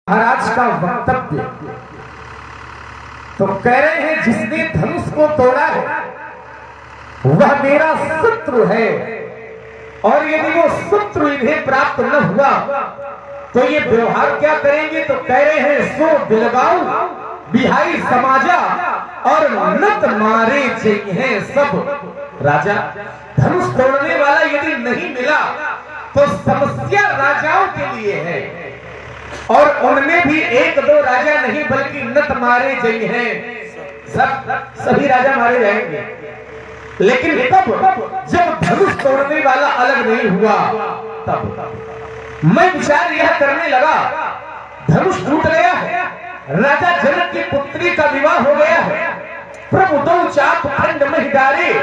महाराज का वक्तव्य तो कह रहे हैं, जिसने धनुष को तोड़ा है वह मेरा शत्रु है, और यदि वो शत्रु इन्हें प्राप्त न हुआ तो ये व्यवहार क्या करेंगे। तो कह रहे हैं, सो बिलगाऊ बिहाई समाजा और नत मारे चाहिए सब राजा। धनुष तोड़ने वाला यदि नहीं मिला तो समस्या राजाओं के लिए है, और उनमें भी एक दो राजा नहीं बल्कि नत मारे चाहिए हैं, सभी राजा मारे जाएंगे। लेकिन तब जब धनुष तोड़ने वाला अलग नहीं हुआ, तब मैं विचार यह करने लगा, धनुष टूट गया है, राजा जनक की पुत्री का विवाह हो गया है, प्रभु दो चाप खंड में डारे,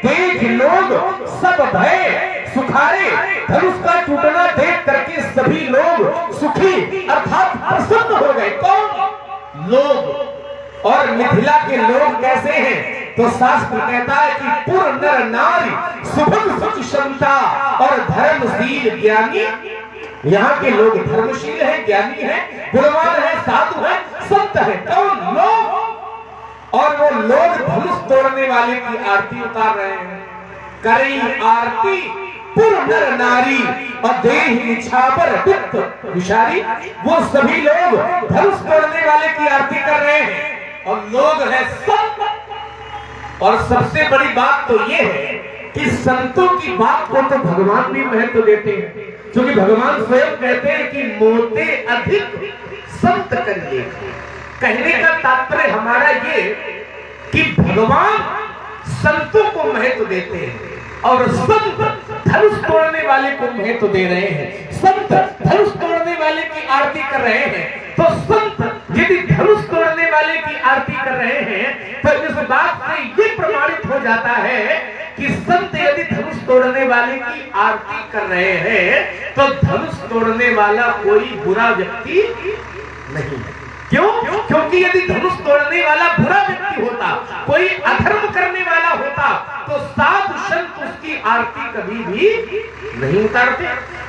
देख लोग सब भय सुखारे। धनुष का टूटना देख करके सभी लोग सुखी अर्थात प्रसन्न हो गए। कौन लोग? और मिथिला के लोग कैसे हैं? तो शास्त्र कहता है कि पुर नर नारी सुभग सुच क्षमता और धर्मशील ज्ञानी। यहाँ के लोग धर्मशील हैं, ज्ञानी हैं, गुणवान हैं, साधु हैं, संत हैं। कौन लोग? और वो लोग धनुष तोड़ने वाले की आरती उतार रहे हैं। करी आरती पुर नर नारी और देह निछावर पित्त विषारी। वो सभी लोग धनुष तोड़ने वाले की आरती कर रहे हैं और लोग हैं संत। और सबसे बड़ी बात तो ये है कि संतों की बात को तो भगवान भी महत्व देते हैं, क्योंकि भगवान स्वयं कहते हैं कि मोते अधिक संत करिए। कहने का तात्पर्य हमारा ये कि भगवान संतों को महत्व देते हैं और संत धनुष तोड़ने वाले को महत्व दे रहे हैं। संत धनुष तोड़ने वाले की आरती कर रहे हैं, तो संत यदि धनुष तोड़ने वाले की आरती कर रहे हैं तो इस बात से ये प्रमाणित हो जाता है कि संत यदि धनुष तोड़ने वाले की आरती कर रहे हैं तो धनुष तोड़ने वाला कोई बुरा व्यक्ति नहीं है। क्यों? क्योंकि यदि धनुष तोड़ने वाला बुरा व्यक्ति होता, कोई अधर्म करने वाला होता, तो साधु संत उसकी आरती कभी भी नहीं उतारते।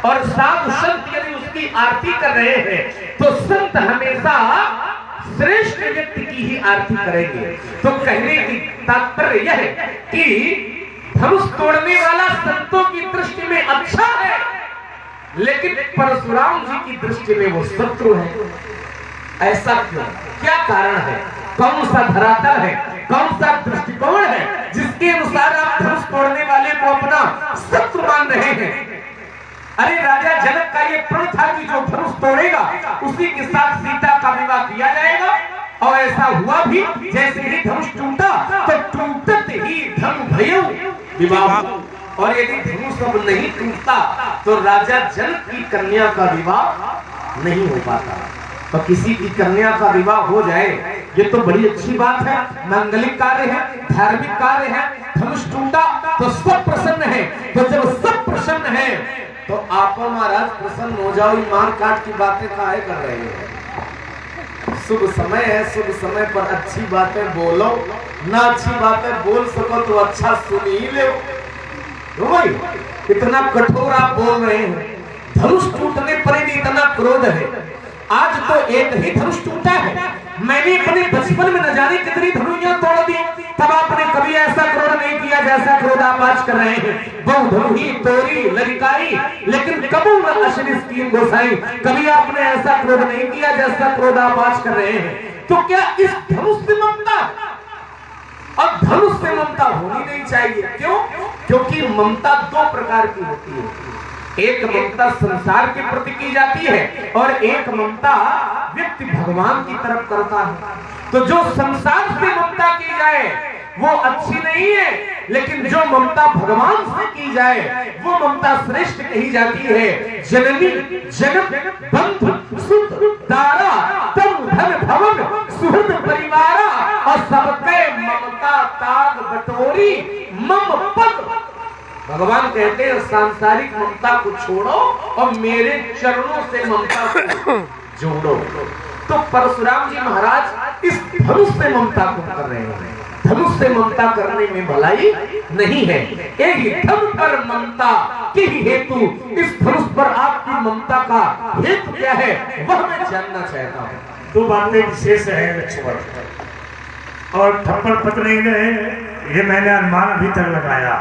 और साधु संत यदि उसकी आरती कर रहे हैं तो संत हमेशा श्रेष्ठ व्यक्ति की ही आरती करेंगे। तो कहने की तात्पर्य यह है कि धनुष तोड़ने वाला संतों की दृष्टि में अच्छा है, लेकिन परशुराम जी की दृष्टि में वो शत्रु है। ऐसा क्यों? क्या कारण है? कौन सा धरातल है, कौन सा दृष्टिकोण है जिसके अनुसार आप धनुष तोड़ने वाले को अपना शत्रु मान रहे हैं? अरे राजा जनक का ये प्रण था कि जो धनुष तोड़ेगा उसी के साथ सीता का विवाह किया जाएगा, और ऐसा हुआ भी। जैसे ही धनुष टूटा तो टूटत ही धनु भयो विवाह, और यदि धनुष अब नहीं टूटता तो राजा जनक की कन्या का विवाह नहीं हो पाता। तो किसी की कन्या का विवाह हो जाए ये तो बड़ी अच्छी बात है, मांगलिक कार्य है, धार्मिक कार्य है। धनुष टूटा तो सब प्रसन्न है, तो जब सब प्रसन्न है तो आप महाराज प्रसन्न हो जाओ। मार काट की बातें काहे कर रहे हैं? शुभ समय है, शुभ समय पर अच्छी बातें बोलो, ना अच्छी बातें बोल सको तो अच्छा सुन ही लो। भाई इतना कठोर आप बोल रहे हैं, धनुष टूटने पर भी इतना क्रोध है। आज तो एक ही धनुष टूटा है, मैंने अपने बचपन में न जाने कितनी धनुषियां तोड़ दी, तब आपने कभी ऐसा क्रोध नहीं किया जैसा क्रोध आप आज कर रहे हैं। बहु धनुही तोरी ललिकाई लेकिन कबू न अशनिस कीन गोसाई, कभी आपने ऐसा क्रोध नहीं किया जैसा क्रोध आप आज कर रहे हैं। तो क्या इस धनुष से ममता? अब धनुष से ममता होनी नहीं चाहिए। क्यों? क्योंकि ममता दो प्रकार की होती है। एक ममता संसार के प्रति की जाती है और एक ममता व्यक्ति भगवान की तरफ करता है। तो जो संसार से ममता की जाए वो अच्छी नहीं है, लेकिन जो ममता भगवान से की जाए वो ममता श्रेष्ठ कही जाती है। जननी जगत बंधु सुत दारा तम धन भवन सुहृद परिवारा, और सबके ममता ताग बटोरी मम पद। भगवान कहते हैं सांसारिक ममता को छोड़ो और मेरे चरणों से ममता को जोड़ो। तो परशुराम जी महाराज इस धनुष से ममता को कर रहे हैं। धनुष से ममता करने में भलाई नहीं है। एक धन पर ममता की हेतु, इस धनुष पर आपकी ममता का हेतु क्या है वह मैं जानना चाहता हूँ। दो बातें विशेष है लक्ष्मण, और थप्पड़ पकड़े गए ये मैंने अनुमान अभी तक लगाया।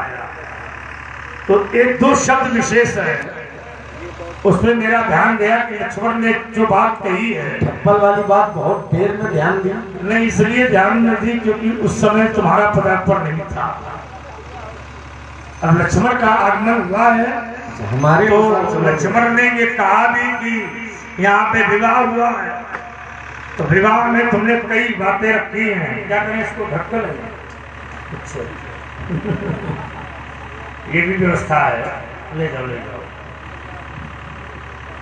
तो एक दो शब्द विशेष है, उसमें मेरा ध्यान गया कि लक्ष्मण ने जो बात कही है, थप्पड़ वाली बात बहुत देर में ध्यान दिया नहीं, इसलिए ध्यान न दी क्योंकि उस समय तुम्हारा पदार्पण नहीं था। अब लक्ष्मण का आगमन हुआ है हमारे, तो लक्ष्मण ने ये कहा भी कि यहाँ पे विवाह हुआ है, तो विवाह में तुमने कई बातें रखी हैं, क्या करें इसको ढक्कन है। अच्छा ये भी व्यवस्था है, ले जाओ ले जाओ,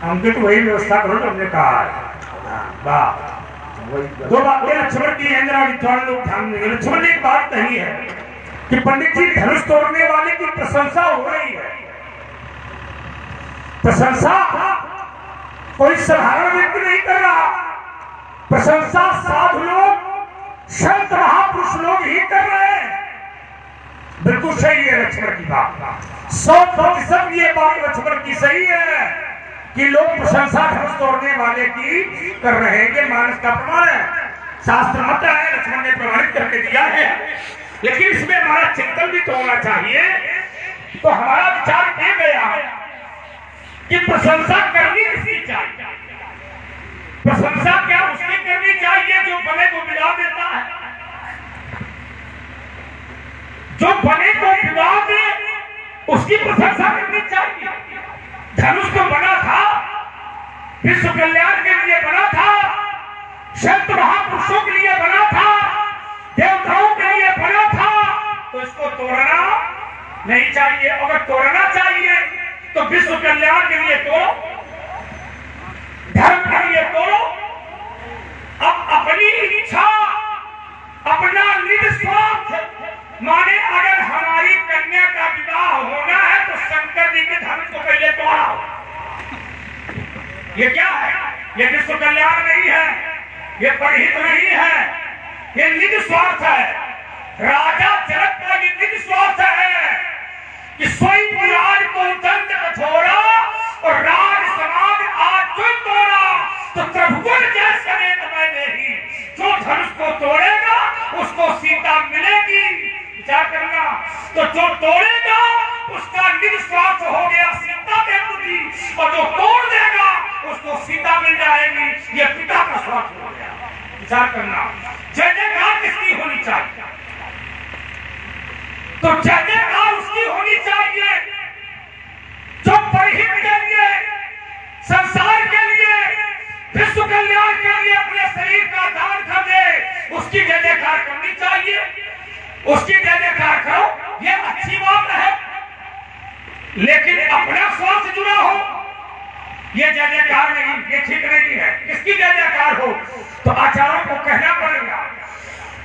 हमको तो वही व्यवस्था करो जो हमने कहा है। वाह, दो बातें लक्ष्मण की इंदिरा विद्वान लोग ध्यान देंगे। लक्ष्मण ने एक बात कही है कि पंडित जी धनुष तोड़ने वाले की प्रशंसा हो रही है। प्रशंसा कोई साधारण व्यक्ति नहीं कर रहा, प्रशंसा साधु लोग, संत महापुरुष लोग ही कर रहे हैं। बिल्कुल सही है लक्ष्मण की बात, 100% ये बात लक्ष्मण की सही है कि लोग प्रशंसा धनुष तोड़ने वाले की कर रहे हैं। ये मानस का प्रमाण है, शास्त्र मत है, लक्ष्मण ने प्रमाणित करके दिया है। लेकिन इसमें हमारा चिंतन भी तो होना चाहिए। तो हमारा विचार ये गया कि प्रशंसा करनी किसकी चाहिए? प्रशंसा क्या उसकी करनी चाहिए जो बने को बिगा देता है, जो बने को बिगा दे उसकी प्रशंसा करनी चाहिए। धनुष तो बना था, विश्व कल्याण के लिए बना था, संत महापुरुषों के लिए बना था, देवताओं के लिए बना था, तो इसको तोड़ना नहीं चाहिए। अगर तोड़ना चाहिए तो विश्व कल्याण के लिए तोड़ो, धर्म के लिए तोड़ो। अब अपनी इच्छा, अपना निज स्वार्थ, माने अगर हमारी कन्या का विवाह होना है तो शंकर जी के धनुष को पहले तोड़ाओ। ये क्या है? ये विश्व कल्याण नहीं है, ये परहित नहीं है, ये निज स्वार्थ है। राजा जनक का ये निज स्वार्थ है कि स्वयं राज को दंड कठोरा और राज समाज आज जो तोड़ा तो त्रिभुवन जैसे मैंने ही, जो धनुष को तोड़ेगा उसको सीता मिलेगी। विचार करना, तो जो तोड़ेगा उसका निज स्वार्थ हो गया सीता के प्रति, और जो तोड़ देगा उसको सीता मिल जाएगी, ये पिता का स्वार्थ हो गया। विचार करना, जय जयकार किसकी होनी चाहिए? तो जय जयकार उसकी होनी चाहिए जो परहित के लिए, संसार के लिए, विश्व कल्याण के लिए अपने शरीर का दान कर दे, उसकी जय जयकार करनी चाहिए। उसकी जय जयकार करो, ये अच्छी बात है। लेकिन अपना स्वार्थ जुड़ा हो, ये जय जयकार नहीं, ये ठीक नहीं है। किसकी जय जयकार हो तो आचार्यों को कहना पड़ेगा,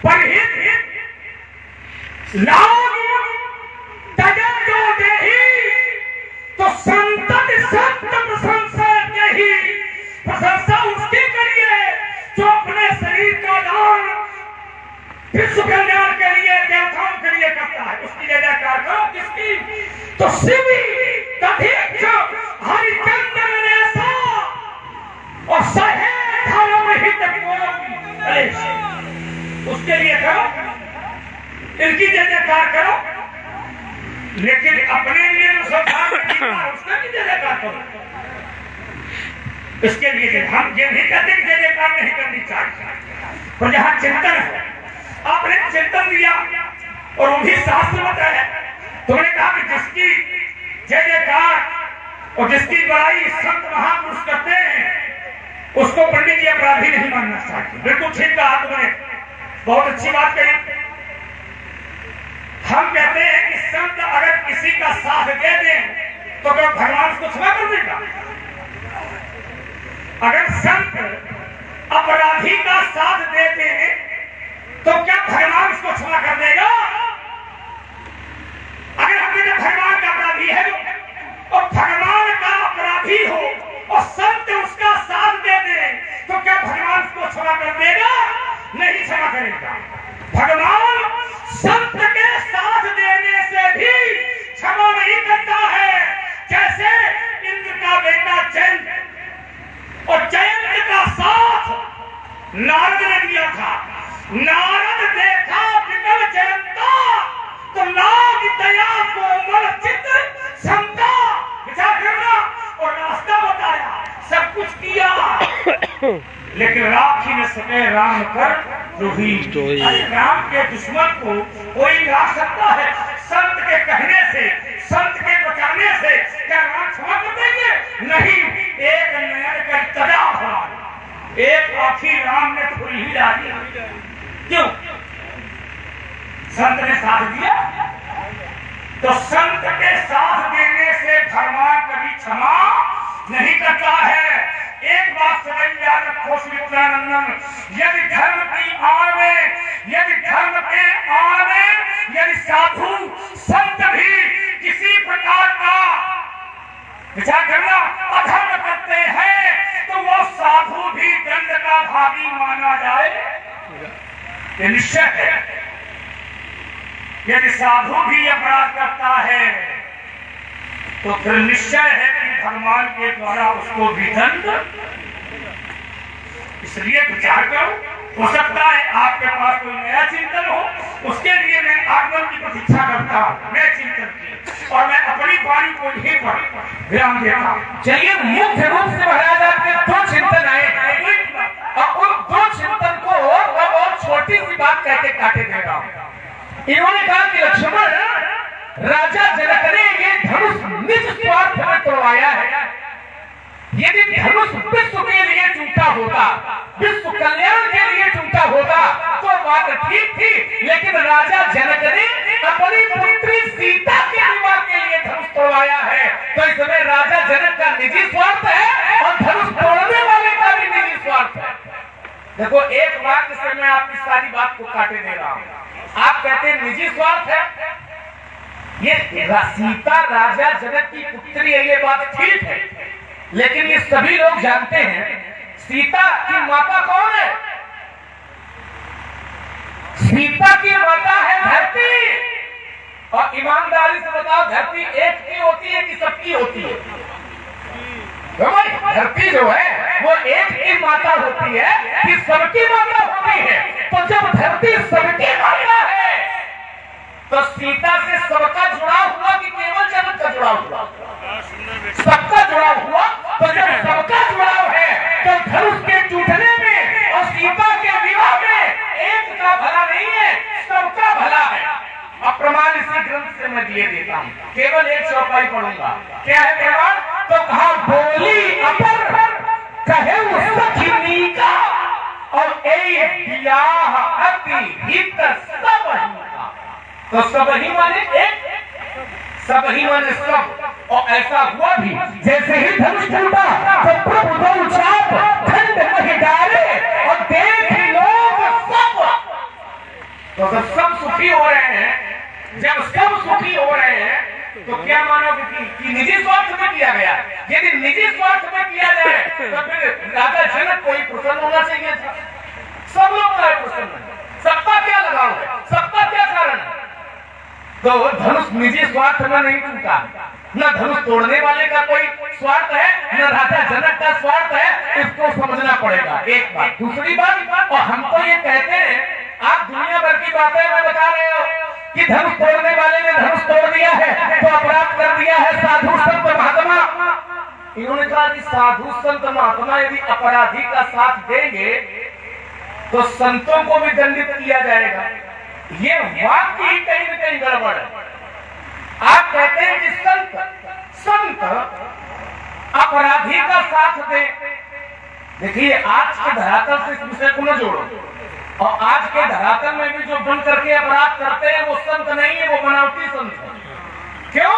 परहित लाओ तजे जो देही, तो संतत सत्य प्रशंसा यही। प्रशंसा उसकी करिए जो अपने शरीर का दान विश्व कल्याण के लिए, देवताओं के लिए करता है, उसकी जय जयकार करो। किसकी? तो शिव दधीच हरिचंदन ने सा और सहे धर्म हित को, उसके लिए करो, इनकी जय जयकार करो। लेकिन अपने लिए जो संसार में उसका भी जय जयकार करो। इसके लिए हम ये नहीं कहते कि जय जयकार नहीं करनी चाहिए, पर जहां चिंतन है, आपने चिंतन दिया और वो भी शास्त्र मत है। तुमने कहा कि जिसकी जय जयकार और जिसकी बड़ाई संत महापुरुष करते हैं उसको पंडित जी अपराधी नहीं मानना चाहिए। बिल्कुल ठीक कहा तुमने, बहुत अच्छी बात कही। हम कहते हैं कि संत अगर किसी का साथ दे दें तो क्या भगवान उसको क्षमा कर देगा? अगर संत अपराधी का साथ दे दें तो क्या भगवान उसको क्षमा कर देगा? अगर हमें भगवान का अपराधी है और भगवान का अपराधी हो और संत उसका साथ दे दे तो क्या भगवान उसको क्षमा कर देगा? नहीं क्षमा करेगा। भगवान नारद ने दिया था। नारद देखा विकल जयंता तो लाग दया कोमल चित्र क्षमता, विचार करना, और रास्ता बताया, सब कुछ किया, लेकिन राखी न सके राम कर द्रोही। राम के दुश्मन को कोई ला सकता है संत के कहने से, संत के बचाने से? क्या राम क्षमा कर देंगे? नहीं। एक नयन का तजा भरा, एक आखिर राम ने फूल ही डाली। क्यों? संत ने साथ दिया। तो संत के साथ देने से भगवान कभी क्षमा नहीं करता है। एक बात समझ याद रखो मित्रानंदन, यदि धर्म की आड़ में, यदि धर्म के आड़ में यदि साधु संत भी किसी प्रकार का विचार करना अधर्म करते हैं तो वो साधु भी दंड का भागी माना जाए, ये निश्चय है। यदि साधु भी अपराध करता है तो फिर निश्चय है कि भगवान के द्वारा उसको भी दंड। इसलिए विचार करो, हो सकता है आपके पास कोई नया चिंतन हो, उसके लिए मैं आगमन की प्रतीक्षा करता हूँ, नए चिंतन की, और मैं अपनी वाणी को यहीं पर विराम देता हूँ। चलिए, मुख्य रूप से महाराज आपके दो चिंतन आए और उन दो चिंतन को मैं बहुत छोटी सी बात कहते काटे दे रहा हूँ। इन्होंने कहा कि लक्ष्मण, राजा जनक ने ये धनुष निज स्वार्थ में तोड़वाया है। यदि धनुष विश्व के लिए टूटा होता, विश्व कल्याण के लिए टूटा होता तो बात ठीक थी, लेकिन राजा जनक ने अपनी पुत्री सीता के विवाह के लिए धनुष तोड़वाया है। तो इसमें राजा जनक का निजी स्वार्थ है और धनुष तोड़ने वाले का भी निजी स्वार्थ है। देखो, एक बात से मैं आपकी सारी बात को काटे दे रहा हूँ। आप कहते हैं निजी स्वार्थ है, ये सीता राजा जनक की पुत्री है, ये बात ठीक है, लेकिन ये सभी लोग जानते हैं सीता की माता कौन है? सीता की माता है धरती। और ईमानदारी से बताओ, धरती एक की होती है कि सबकी होती है? धरती जो है वो एक की माता होती है कि सबकी माता होती है? तो जब धरती सबकी माता है तो सीता से सबका जुड़ाव हुआ कि केवल जनक का जुड़ाव हुआ? सबका जुड़ाव हुआ। तो जब सबका जुड़ाव है तो धनुष के टूटने में और सीता के विवाह में एक का भला नहीं है, सबका भला है। अब प्रमाण इसी ग्रंथ से मैं दिए देता हूँ, केवल एक चौपाई पढ़ूंगा। क्या है प्रमाण? तो कहा, बोली अपर कहे सखी का और ब्याह अति हित सब ही। तो सब ही माने एक, सब ही माने सब। और ऐसा हुआ भी, जैसे ही धनुष टूटा तो प्रभु दो चाप खंड में डाले और देख लोग सब। तो जब सब सुखी हो रहे हैं, जब सब सुखी हो रहे हैं तो क्या मानोगे कि निजी स्वार्थ में किया गया? यदि निजी स्वार्थ में किया जाए तो फिर राजा जनक को ही प्रसन्न होना चाहिए था। सब लोग का प्रसन्न, सबका क्या लगाव है, सबका क्या कारण है? तो धनुष निजी स्वार्थ में नहीं टूटा, न धनुष तोड़ने वाले का कोई स्वार्थ है, न राजा जनक का स्वार्थ है। इसको समझना पड़ेगा, एक बात। दूसरी बात, और हम तो ये कहते हैं, आप दुनिया भर की बातें में बता रहे हो कि धनुष तोड़ने वाले ने धनुष तोड़ दिया है तो अपराध कर दिया है साधु संत महात्मा। इन्होंने कहा कि साधु संत महात्मा यदि अपराधी का साथ देंगे तो संतों को भी दंडित किया जाएगा। ये वाक्य ही कहीं न कहीं गड़बड़ है। आप कहते हैं कि संत अपराधी का साथ दे। देखिए, आज के धरातल से इस विषय को न जोड़ो। और आज के धरातल में भी जो बन करके अपराध करते हैं वो संत नहीं है, वो बनावटी संत है। क्यों?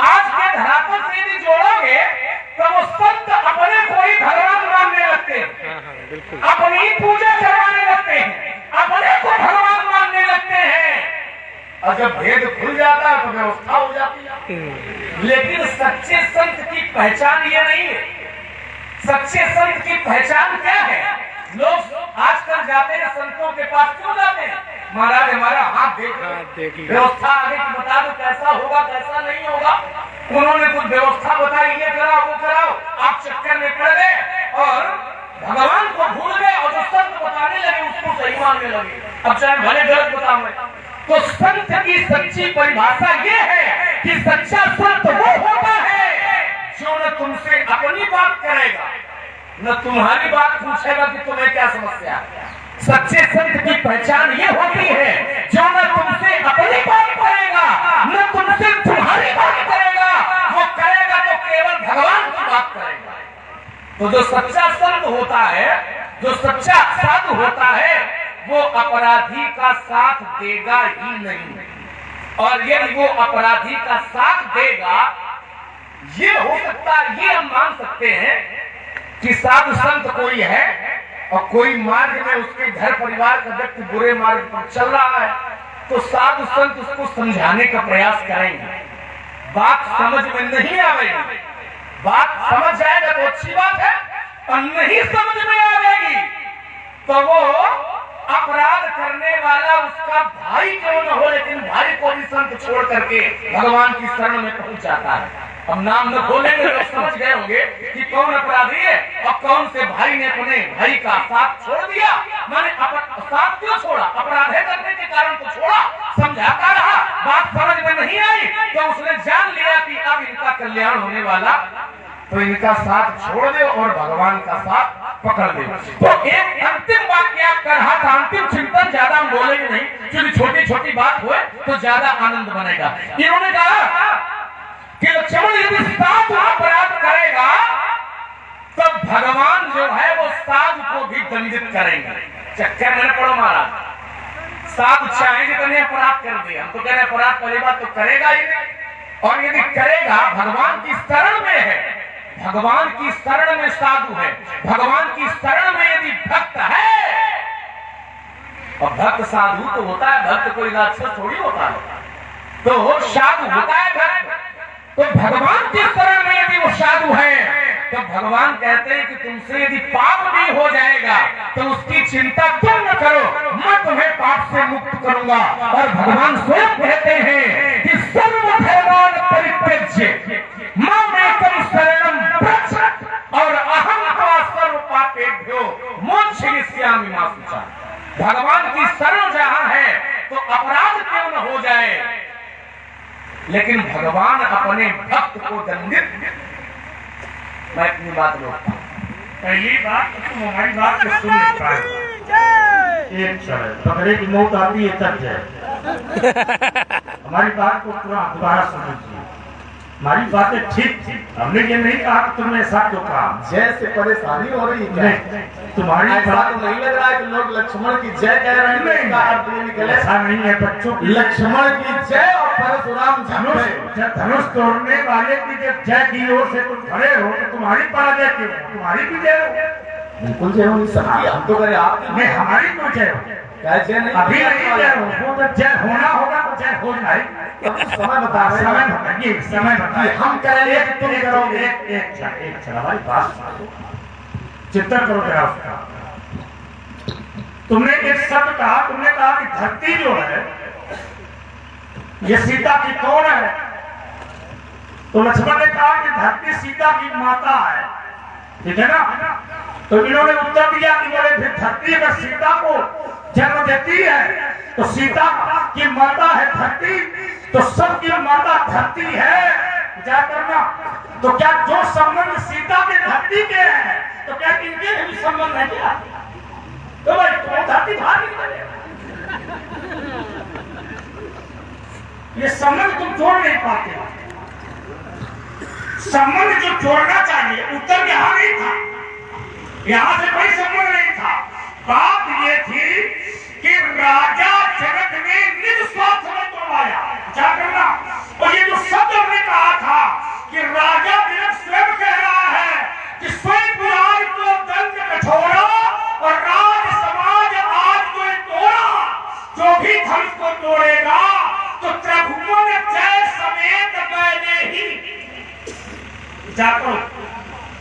आज के धरातल से यदि जोड़ोगे तो वो संत अपने को ही भगवान मानने लगते हैं, अपनी पूजा करवाने लगते हैं, अपने को भगवान मानने लगते हैं। और जब भेद खुल जाता है तो व्यवस्था हो जाती है। लेकिन सच्चे संत की पहचान ये नहीं है। सच्चे संत की पहचान क्या है? लोग आजकल जाते हैं संतों के पास, क्यों जाते हैं? महाराज हमारा हाथ देख व्यवस्था आगे की बता दो, कैसा होगा कैसा नहीं होगा। उन्होंने कुछ व्यवस्था बताई, ये कराओ वो कराओ, आप चक्कर में पड़ गए और भगवान को भूल गए और जो संत लगे, अब चाहे भले गलत बताऊं। तो संत की सच्ची परिभाषा ये है कि सच्चा संत वो होता है जो न तुमसे अपनी बात करेगा न तुम्हारी बात पूछेगा कि तुम्हें क्या समस्या है। सच्चे संत की पहचान ये होती है जो न तुमसे अपनी बात करेगा न तुमसे तुम्हारी बात करेगा, वो करेगा तो केवल भगवान की बात करेगा। तो जो सच्चा संत होता है, जो सच्चा साधु होता है, वो अपराधी का साथ देगा ही नहीं। और यदि वो अपराधी का साथ देगा, ये हो सकता है, ये हम मान सकते हैं कि साधु संत कोई है और कोई मार्ग में उसके घर परिवार का व्यक्ति बुरे मार्ग पर चल रहा है, तो साधु संत उसको समझाने का प्रयास करेंगे। बात समझ में नहीं आएगी, बात समझ जाएगा तो अच्छी बात है, और नहीं समझ में आएगी तो वो अपराध करने वाला उसका भाई क्यों न हो, लेकिन भाई को भी संत छोड़ करके भगवान की शरण में पहुंच जाता है। अब नाम न खोलेंगे तो समझ गए होंगे कि कौन अपराधी है और कौन से भाई ने अपने भाई का साथ छोड़ दिया। मैंने साथ क्यों छोड़ा? अपराध करने के कारण तो छोड़ा, समझाता रहा, बात समझ में नहीं आई तो उसने जान लिया कि अब इनका कल्याण होने वाला, तो इनका साथ छोड़ दो और भगवान का साथ पकड़ दो। तो एक अंतिम वाक्य आप कर रहा था, अंतिम चिंतन ज्यादा हम बोलेंगे नहीं क्योंकि छोटी छोटी बात हुए तो ज्यादा आनंद बनेगा। इन्होंने कहा कि लक्ष्मण यदि साधु अपराध करेगा तब भगवान जो है वो साधु को भी दंडित करेंगे। चक्कर मैंने पढ़ो महाराज, साधु चाहेंगे तो नहीं अपराध कर दिया, हम तो कह रहे अपराध पहली बात तो करेगा ही नहीं, और यदि करेगा भगवान की शरण में है, भगवान की शरण में साधु है, भगवान की शरण में यदि भक्त है, और भक्त साधु तो होता है, भक्त कोई राक्षस थोड़ी होता है, तो साधु होता है भक्त। तो भगवान की शरण में यदि वो साधु है तो भगवान कहते हैं कि तुमसे यदि पाप भी हो जाएगा तो उसकी चिंता तुम न करो, मैं तुम्हें पाप से मुक्त करूंगा। और भगवान स्वयं कहते हैं कि सर्वधर्मान परित्यज्य मामेकं शरणं व्रज और अहं त्वा सर्व पापेभ्यो मोक्षयिष्यामि मा शुचा। भगवान की शरण जहां है तो अपराध क्यों न हो जाए, लेकिन भगवान अपने भक्त को दंडित। मैं अपनी बात रोकता हूं। पहली बात तो तुम हमारी बात को सुन नहीं पाए। एक क्षण पकड़े की मौत आती है तब जाए। हमारी बात को पूरा दोबारा समझिए। हमारी बातें ठीक थी, हमने ये नहीं कहा कि तुमने ऐसा क्यों कहा। जैसे परेशानी हो रही है तुम्हारी ऐसा बात तो नहीं लग रहा है कि लोग लक्ष्मण की जय कह रहे हैं, नहीं, इसका अर्थ ये निकले ऐसा नहीं है बच्चों की। लक्ष्मण की जय और परशुराम धनुष तोड़ने वाले की जब जय की ओर से तुम खड़े हो तो तुम्हारी पराजय क्यों? तुम्हारी भी जय हो। बिल्कुल जय होनी सबकी, हम तो करें आप नहीं, हमारी क्यों जय हो? जय नहीं अभी नहीं जय हो, वो जब जय होना होगा तो जय हो जाए। समय बता रहे समय बताइए, समय बताइए। हम करेंगे कि तुम करोगे। एक क्षण हमारी बात सुनो, चिंतन करो जरा उसका। तुमने एक शब्द कहा, तुमने कहा कि धरती जो है ये सीता की कौन है? तो लक्ष्मण ने कहा कि धरती सीता की माता है, ठीक है ना? तो इन्होंने उत्तर दिया कि बोले फिर धरती अगर सीता को जन्म देती है तो सीता की माता है धरती, तो सबकी माता धरती है। विचार करना। तो क्या जो संबंध सीता के धरती के हैं तो क्या इनके भी संबंध है क्या? तो भाई तो धरती बाहर निकले, ये संबंध तुम जोड़ नहीं पाते। संबंध जो जोड़ना चाहिए उत्तर यहाँ नहीं था, यहाँ से कोई संबंध नहीं था। बात ये थी कि राजा जनक ने निज स्वार्थ में तोड़वाया। क्या करना? और ये जो शब्द हमने कहा था कि राजा जनक स्वयं कह रहा है कि स्वयं पुराण को दंड कठोरा और राज समाज आज कोई तोड़ा, जो भी धनुष को तोड़ेगा तो त्रिभुवन जय समेत मैंने ही जाकर।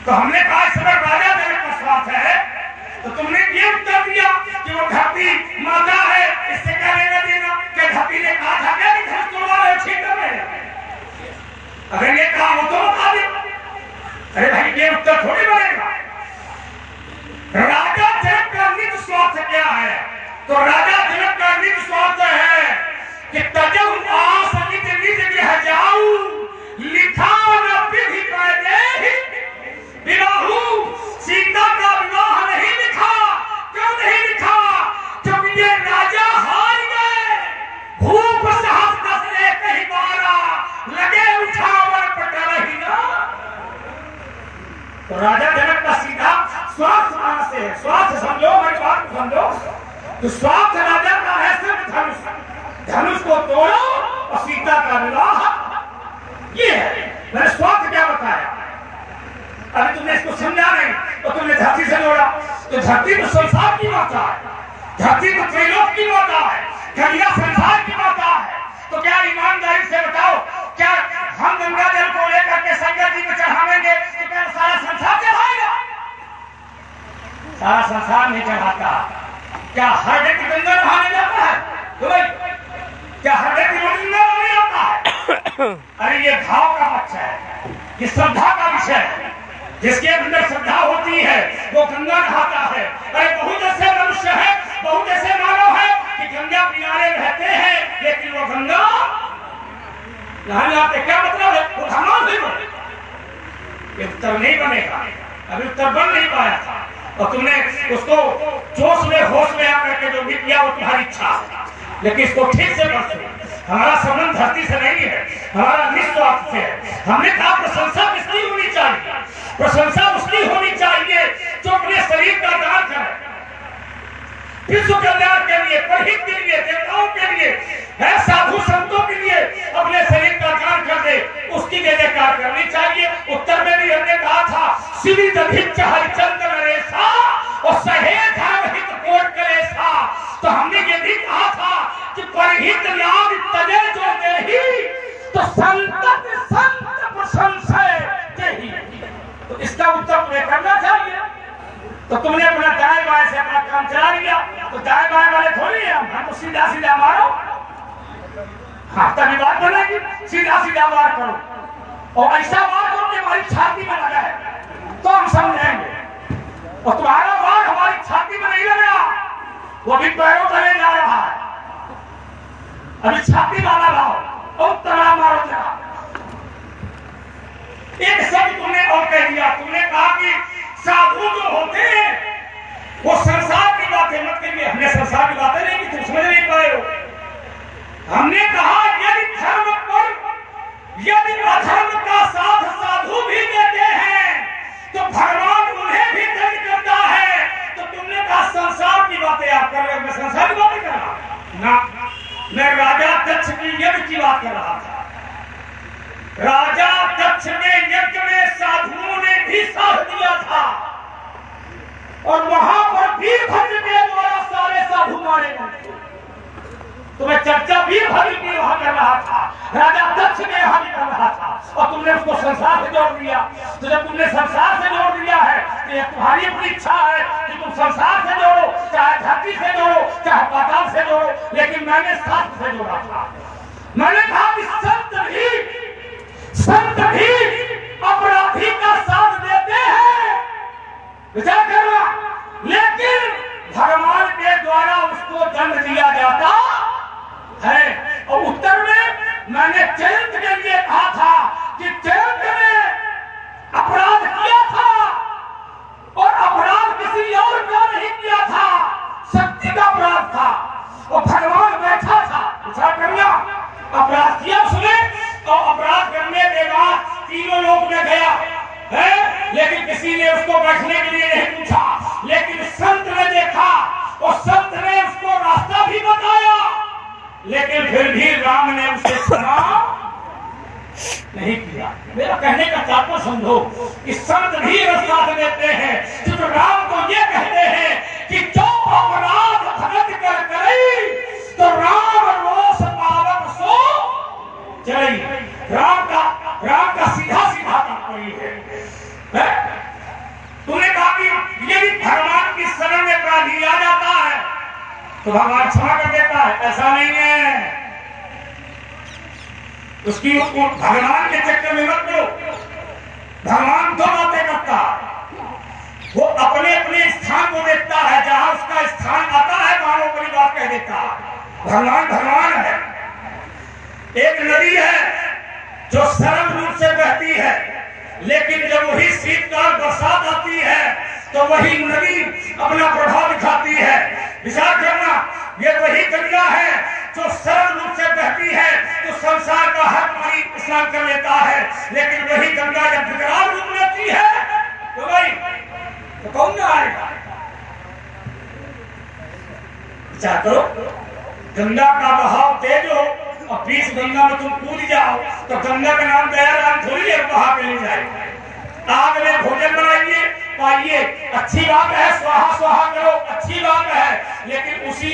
तो हमने कहा इस समय राजा जनक का स्वार्थ है, तो तुमने ये उत्तर दिया कि वो धरती माता है, इससे क्या लेना देना? कि धरती ने कहा था क्या कि धनुष तोड़वा रहे छीन कर रहे? अगर ये कहा हो तो बता दे। अरे भाई ये उत्तर थोड़ी बनेगा। राजा जनक का निज स्वार्थ क्या है? तो राजा जनक का निज स्वार्थ है कि तजब आस निज निज गृह जाऊ, लिखा न विधि पैदे विवाहु। सीता का विवाह नहीं लिखा। क्यों नहीं लिखा? क्योंकि ये राजा हार गए। भूप साहस कसने कहीं मारा, लगे उठावर पटरही ना। तो राजा जनक का सीधा स्वार्थ कहां से है? स्वार्थ समझो, मेरी बात को समझो। तो स्वार्थ राजा का है सिर्फ धनुष, धनुष को तोड़ो और सीता का विवाह, ये है। मैंने स्वार्थ क्या बताया? अरे तुमने इसको समझा नहीं तो तुमने धरती से जोड़ा। तो धरती तो संसार की माता है, धरती तो त्रिलोक की माता है, गंगा संसार की माता है। तो क्या ईमानदारी से बताओ, क्या हम गंगा जल को लेकर के शंकर जी को चढ़ावेंगे तो क्या सारा संसार चढ़ाएगा? सारा संसार नहीं चढ़ाता। क्या हर व्यक्ति गंगा नहाने जाता है? तो भाई क्या हर व्यक्ति गंगा नहाने जाता है? अरे ये भाव का पक्ष है, ये श्रद्धा का विषय है। जिसके अंदर श्रद्धा होती है वो गंगा नहाता है। अरे बहुत ऐसे मनुष्य है, बहुत ऐसे मानव है कि गंगा किनारे रहते हैं लेकिन वो गंगा नहाने आते। क्या मतलब है? वो धमाल नहीं बने। ये उत्तर नहीं बनेगा, अभी उत्तर बन नहीं पाया था। और तुमने उसको जोश में होश में आकर के जो भी किया वो तुम्हारी इच्छा है, लेकिन इसको ठीक से कर। हमारा संबंध धरती से नहीं है, हमारा निस्वार्थ से है। हमने कहा प्रशंसा किसकी होनी चाहिए? प्रशंसा उसकी होनी चाहिए जो अपने शरीर का दान करे, विश्व कल्याण के लिए, परहित के लिए, देवताओं के लिए, है साधु संतों के लिए अपने शरीर का दान कर दे, उसकी जय जयकार करनी चाहिए। उत्तर में भी हमने कहा था शिवित भिच्च हरिचंद्र नरेशा और सहेज हित कोट कलेशा। तो हमने ये भी कहा था कि परहित लाभ तजे जो देही तो संतत संत प्रशंसय देही। तो इसका उत्तर तुम्हें करना चाहिए। तो तुमने अपना दाएं बाएं से अपना काम चला लिया, तो दाएं बाएं वाले थोड़ी है हम तो सीधा सीधा मारो। हाँ तभी बात बनेगी, सीधा सीधा वार करो और ऐसा वार करो कि हमारी छाती में लगा है तो हम समझेंगे। और तुम्हारा वार हमारी छाती में नहीं लग रहा, वो भी पैरों तले जा रहा है। अभी छाती वाला लाओ और तला मारो जरा। एक शब्द तुमने और कह दिया, तुमने कहा कि साधु जो होते हैं वो संसार की बातें मत करिए। हमने संसार की बातें नहीं की, तुम समझ नहीं पाए हो। हमने कहा यदि धर्म पर यदि अधर्म का साथ साधु भी देते हैं तो भगवान उन्हें भी दंड करता है। तो तुमने कहा संसार की बातें आप कर रहे हो, मैं संसार की बातें कर रहा ना, मैं राजा दक्ष की यज्ञ की बात कर रहा था। राजा दक्ष ने यज्ञ में साधुओं ने भी साथ दिया था और वहां पर वीरभद्र के द्वारा सारे साधु मारे गए। तो मैं चर्चा वीरभद्र की वहां कर रहा था, राजा दक्ष ने यहां भी कर रहा था और तुमने उसको संसार से जोड़ दिया। तो जब तुमने संसार से जोड़ दिया है तो ये तुम्हारी अपनी इच्छा है कि तुम संसार से जोड़ो, चाहे धरती से जोड़ो, चाहे पाताल से जोड़ो, लेकिन मैंने शास्त्र से जोड़ा था। मैंने कहा कि संत भी अपराधी का साथ देते हैं, विचार करना, लेकिन भगवान के द्वारा उसको दंड दिया जाता है। और उत्तर में मैंने चरित्र के लिए कहा था कि चरित्र ने अपराध किया था और अपराध किसी और का नहीं किया था, शक्ति का अपराध था और भगवान बैठा था। विचार करना, अपराध किया उसने और अपराध करने के बाद तीनों लोग में गया है, लेकिन किसी ने उसको बैठने के लिए नहीं पूछा। लेकिन संत ने देखा और संत ने उसको रास्ता भी बताया, लेकिन फिर भी राम ने उसे क्षमा नहीं किया। मेरा कहने का तात्पर्य समझो कि संत भी रास्ता देते हैं। तो राम को ये कहते हैं कि जो अपराध भगत कर करे तो राम रोष पावक सो चले। राम का सीधा सीधा तात्पर्य है। तूने कहा कि यदि भगवान की शरण में अपराध लिया जाता है तो भगवान क्षमा कर देता है, ऐसा नहीं है। उसकी भगवान के चक्कर में मत लो। भगवान दो बातें करता है, वो अपने अपने स्थान को देखता है, जहां उसका स्थान आता है वहां वो बड़ी बात भगवान भगवान है। एक नदी है जो सरल रूप से बहती है, लेकिन जब वही शीतकाल बरसात आती है तो वही नदी अपना प्रभाव दिखाती है। विचार करना, ये वही गंगा है जो सरल रूप से बहती है तो संसार का हर पानी स्नान कर लेता है, लेकिन वही गंगा जब विकराल रूप लेती है तो भाई तो कौन ना आएगा। विचार करो, गंगा का बहाव तेज हो और बीच गंगा में तुम कूद जाओ तो गंगा का नाम दयाराम थोड़ी देर बहा के ले जाएगा। आग में भोजन बनाइए, पाइए, अच्छी बात है, स्वाहा स्वाहा करो, अच्छी बात है, लेकिन उसी